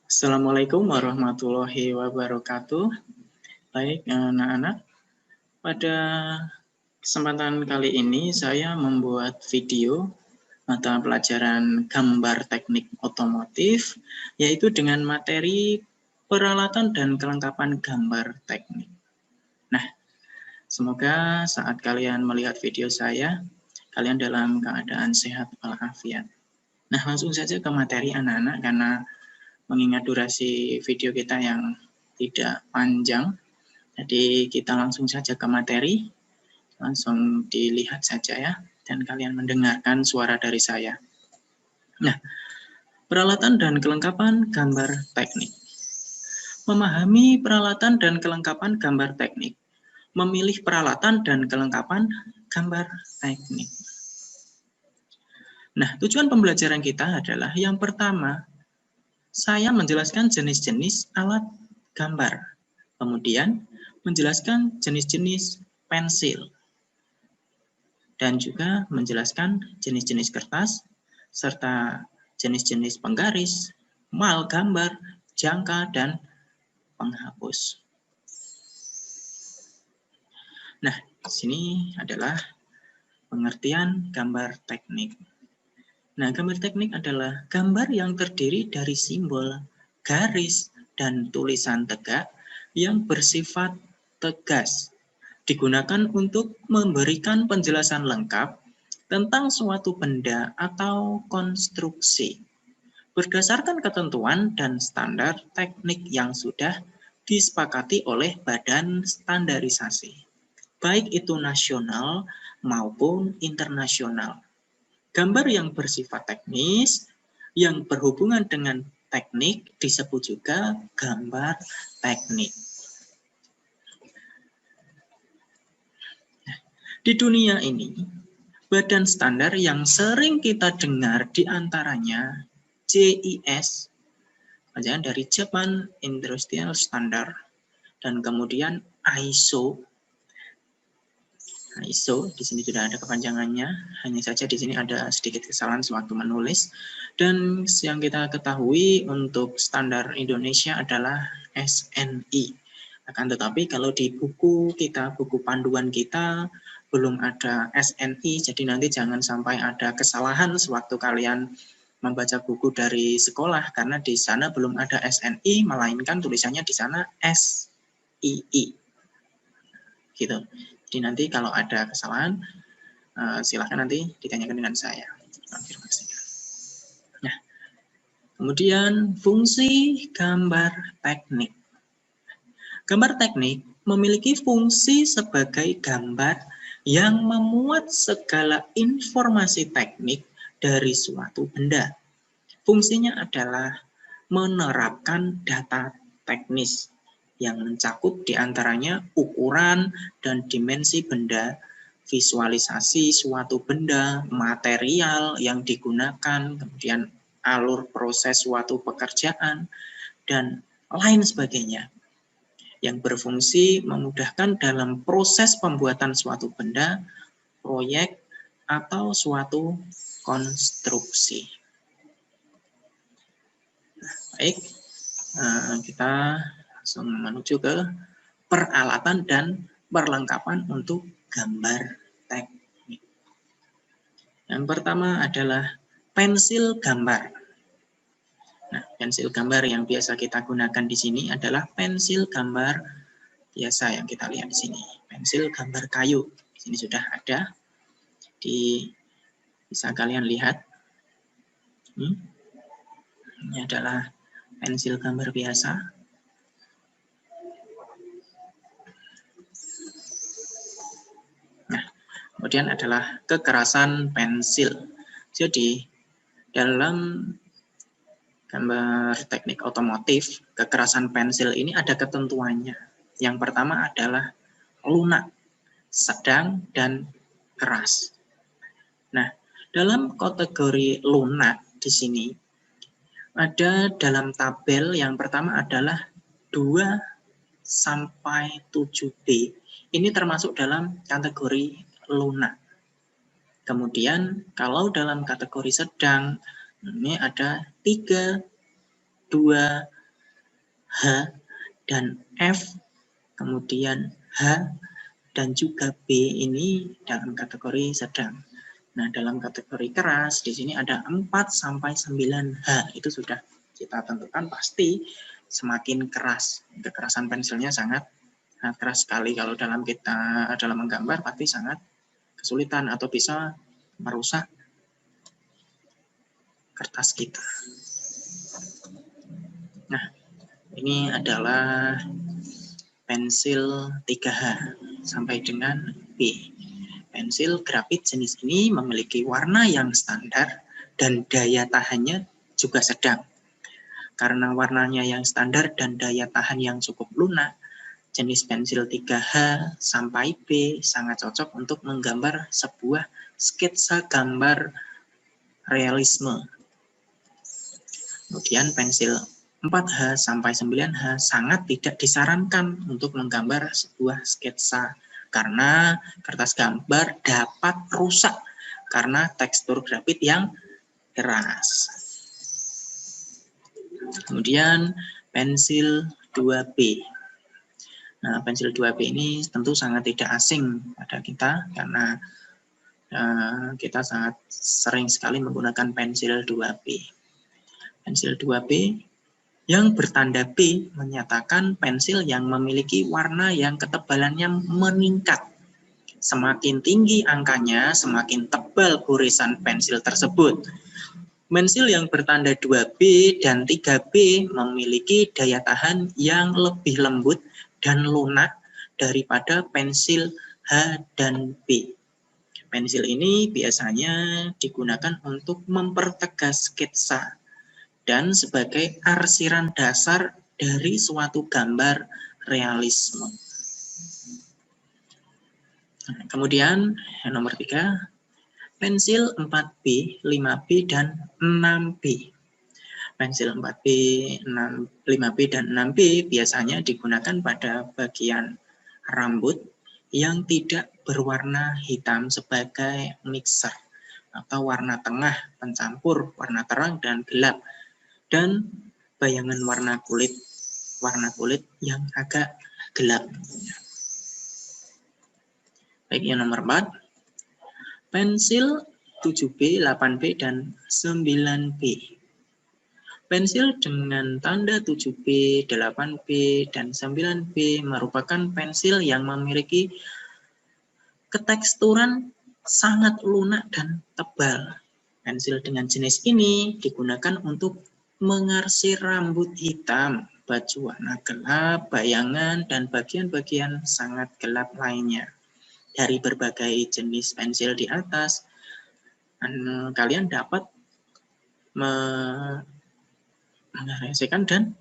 Assalamualaikum warahmatullahi wabarakatuh. Baik, anak-anak, pada kesempatan kali ini saya membuat video mata pelajaran gambar teknik otomotif, yaitu dengan materi peralatan dan kelengkapan gambar teknik. Nah, semoga saat kalian melihat video saya, kalian dalam keadaan sehat walafiat. Nah, langsung saja ke materi anak-anak, karena mengingat durasi video kita yang tidak panjang, jadi kita langsung saja ke materi, langsung dilihat saja ya, dan kalian mendengarkan suara dari saya. Nah, peralatan dan kelengkapan gambar teknik. Memahami peralatan dan kelengkapan gambar teknik. Memilih peralatan dan kelengkapan gambar teknik. Nah, tujuan pembelajaran kita adalah yang pertama, saya menjelaskan jenis-jenis alat gambar. Kemudian, menjelaskan jenis-jenis pensil. Dan juga menjelaskan jenis-jenis kertas, serta jenis-jenis penggaris, mal gambar, jangka, dan penghapus. Nah, di sini adalah pengertian gambar teknik. Nah, gambar teknik adalah gambar yang terdiri dari simbol, garis, dan tulisan tegak yang bersifat tegas, digunakan untuk memberikan penjelasan lengkap tentang suatu benda atau konstruksi, berdasarkan ketentuan dan standar teknik yang sudah disepakati oleh badan standarisasi, baik itu nasional maupun internasional. Gambar yang bersifat teknis, yang berhubungan dengan teknik, disebut juga gambar teknik. Di dunia ini, badan standar yang sering kita dengar diantaranya JIS, bacaan dari Japan Industrial Standard, dan kemudian ISO. ISO di sini sudah ada kepanjangannya, hanya saja di sini ada sedikit kesalahan sewaktu menulis. Dan yang kita ketahui untuk standar Indonesia adalah SNI. Akan tetapi kalau di buku kita, buku panduan kita, belum ada SNI, jadi nanti jangan sampai ada kesalahan sewaktu kalian membaca buku dari sekolah, karena di sana belum ada SNI, melainkan tulisannya di sana SII. Gitu. Jadi nanti kalau ada kesalahan, silakan nanti ditanyakan dengan saya. Nah, kemudian fungsi gambar teknik. Gambar teknik memiliki fungsi sebagai gambar yang memuat segala informasi teknik dari suatu benda. Fungsinya adalah menerapkan data teknis yang mencakup diantaranya ukuran dan dimensi benda, visualisasi suatu benda, material yang digunakan, kemudian alur proses suatu pekerjaan, dan lain sebagainya, yang berfungsi memudahkan dalam proses pembuatan suatu benda, proyek, atau suatu konstruksi. Baik, kita langsung menuju ke peralatan dan perlengkapan untuk gambar teknik. Yang pertama adalah pensil gambar. Nah, pensil gambar yang biasa kita gunakan di sini adalah pensil gambar biasa yang kita lihat di sini. Pensil gambar kayu. Di sini sudah ada. Bisa kalian lihat. Ini adalah pensil gambar biasa. Nah, kemudian adalah kekerasan pensil. Jadi, dalam gambar teknik otomotif, kekerasan pensil ini ada ketentuannya. Yang pertama adalah lunak, sedang, dan keras. Nah, dalam kategori lunak di sini ada dalam tabel yang pertama adalah 2 sampai 7B. Ini termasuk dalam kategori lunak. Kemudian kalau dalam kategori sedang, ini ada 3, 2, H dan F, kemudian H dan juga B ini dalam kategori sedang. Nah, dalam kategori keras di sini ada 4 sampai 9 H. Itu sudah kita tentukan pasti semakin keras. Kekerasan pensilnya sangat keras sekali. Kalau dalam menggambar pasti sangat kesulitan atau bisa merusak kertas kita. Nah, ini adalah pensil 3H sampai dengan B. Pensil grafit jenis ini memiliki warna yang standar dan daya tahannya juga sedang. Karena warnanya yang standar dan daya tahan yang cukup lunak, jenis pensil 3H sampai B sangat cocok untuk menggambar sebuah sketsa gambar realisme. Kemudian pensil 4H sampai 9H sangat tidak disarankan untuk menggambar sebuah sketsa karena kertas gambar dapat rusak karena tekstur grafit yang keras. Kemudian pensil 2B. Nah, pensil 2B ini tentu sangat tidak asing pada kita karena kita sangat sering sekali menggunakan pensil 2B. Pensil 2B yang bertanda B menyatakan pensil yang memiliki warna yang ketebalannya meningkat. Semakin tinggi angkanya, semakin tebal goresan pensil tersebut. Pensil yang bertanda 2B dan 3B memiliki daya tahan yang lebih lembut dan lunak daripada pensil H dan B. Pensil ini biasanya digunakan untuk mempertegas sketsa dan sebagai arsiran dasar dari suatu gambar realisme. Kemudian yang nomor 3, pensil 4B, 5B, dan 6B. Pensil 4B, 5B, dan 6B biasanya digunakan pada bagian rambut yang tidak berwarna hitam sebagai mixer atau warna tengah pencampur warna terang dan gelap, dan bayangan warna kulit yang agak gelap. Baik, yang nomor 4, pensil 7B, 8B, dan 9B. Pensil dengan tanda 7B, 8B, dan 9B merupakan pensil yang memiliki keteksturan sangat lunak dan tebal. Pensil dengan jenis ini digunakan untuk mengarsir rambut hitam, baju warna gelap, bayangan, dan bagian-bagian sangat gelap lainnya. Dari berbagai jenis pensil di atas, kalian dapat menarasikan dan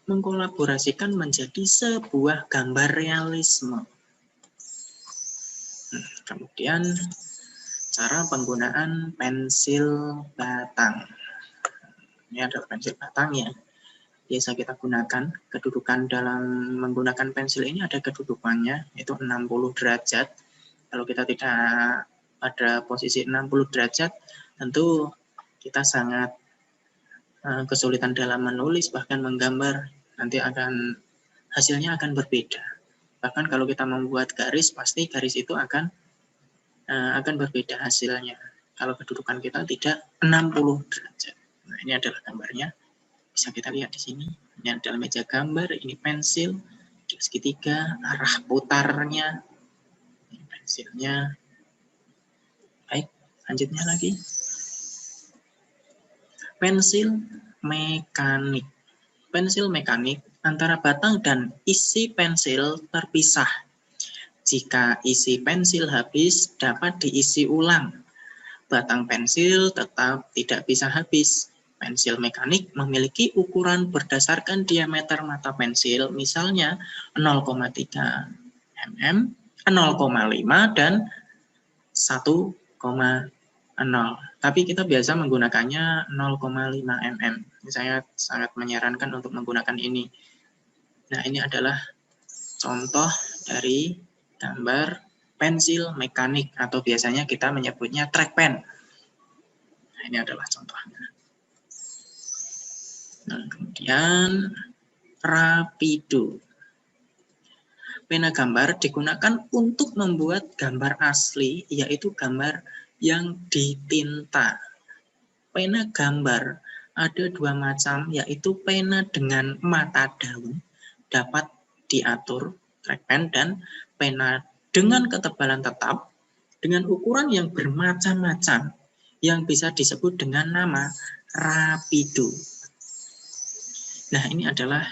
mengkolaborasikan menjadi sebuah gambar realisme. Kemudian, cara penggunaan pensil batang. Ini adalah pensil batang ya. Biasa kita gunakan, kedudukan dalam menggunakan pensil ini ada kedudukannya, yaitu 60 derajat. Kalau kita tidak pada posisi 60 derajat, tentu kita sangat kesulitan dalam menulis, bahkan menggambar, nanti hasilnya akan berbeda. Bahkan kalau kita membuat garis, pasti garis itu akan berbeda hasilnya. Kalau kedudukan kita tidak 60 derajat. Nah, ini adalah gambarnya. Bisa kita lihat di sini. Ini adalah meja gambar, ini pensil, segitiga, arah putarnya, ini pensilnya. Baik, selanjutnya lagi. Pensil mekanik. Pensil mekanik antara batang dan isi pensil terpisah. Jika isi pensil habis, dapat diisi ulang. Batang pensil tetap tidak bisa habis. Pensil mekanik memiliki ukuran berdasarkan diameter mata pensil, misalnya 0,3 mm, 0,5, dan 1,0. Tapi kita biasa menggunakannya 0,5 mm. Saya sangat menyarankan untuk menggunakan ini. Nah, ini adalah contoh dari gambar pensil mekanik atau biasanya kita menyebutnya trackpen. Nah, ini adalah contohnya. Nah, kemudian Rapido. Pena gambar digunakan untuk membuat gambar asli, yaitu gambar yang ditinta. Pena gambar ada dua macam, yaitu pena dengan mata daun, dapat diatur trackpen, dan pena dengan ketebalan tetap, dengan ukuran yang bermacam-macam, yang bisa disebut dengan nama Rapido. Nah, ini adalah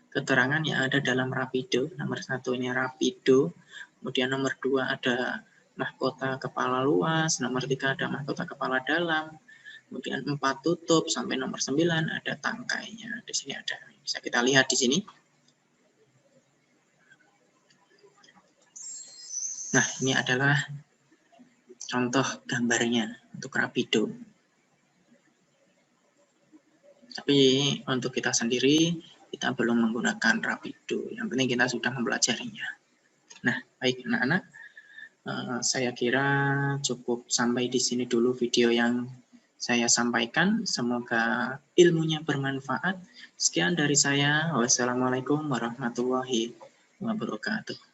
keterangan yang ada dalam Rapido. Nomor 1 ini Rapido, kemudian nomor 2 ada mahkota kepala luas, nomor 3 ada mahkota kepala dalam, kemudian 4 tutup, sampai nomor 9 ada tangkainya. Di sini ada, bisa kita lihat di sini. Nah, ini adalah contoh gambarnya untuk Rapido. Tapi untuk kita sendiri, kita belum menggunakan Rapido. Yang penting kita sudah mempelajarinya. Nah, baik anak-anak, saya kira cukup sampai di sini dulu video yang saya sampaikan. Semoga ilmunya bermanfaat. Sekian dari saya. Wassalamualaikum warahmatullahi wabarakatuh.